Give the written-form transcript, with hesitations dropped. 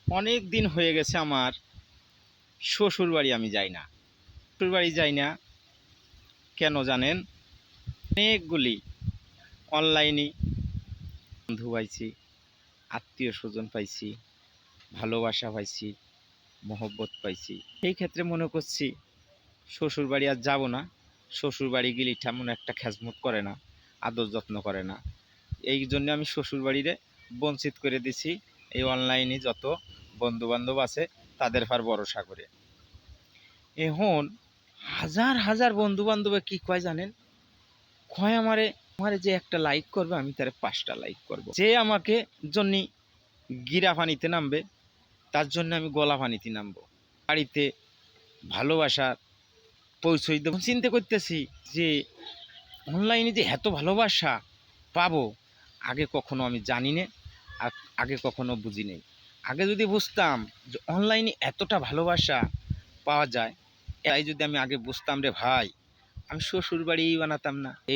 অনেক দিন হয়ে গেছে আমার শ্বশুর বাড়ি আমি যাই না। শ্বশুর বাড়ি যাই না কেন জানেন? অনেকগুলি অনলাইনে বন্ধু পাইছি, আত্মীয় স্বজন পাইছি, ভালোবাসা পাইছি, মহব্বত পাইছি। এই ক্ষেত্রে মনে করছি শ্বশুর বাড়ি আর যাব না। শ্বশুর বাড়ি গেলে তেমন একটা খেজমত করে না, আদর যত্ন করে না। এই জন্য আমি শ্বশুর বাড়িরে বঞ্চিত করে দিছি এই অনলাইনে যত বন্ধু বান্ধব আছে তাদের পার ভরসা করে। এখন হাজার হাজার বন্ধু বান্ধবে কি কয় জানেন? কয় আমারে আমারে যে একটা লাইক করবে আমি তারে 5টা লাইক করব। যে আমাকে জন্য গিরা পানিতে নামবে তার জন্য আমি গলা পানিতে নামবো। বাড়িতে ভালোবাসার পরিচয় দেব চিন্তা করতেছি যে অনলাইনে যে এত ভালোবাসা পাবো আগে কখনো আমি জানি না, আর আগে কখনো বুঝি নেই। আগে যদি বুঝতাম যে অনলাইনে এতটা ভালোবাসা পাওয়া যায়, তাই যদি আমি আগে বুঝতাম রে ভাই, আমি শ্বশুর বাড়ি বানাতাম না। এই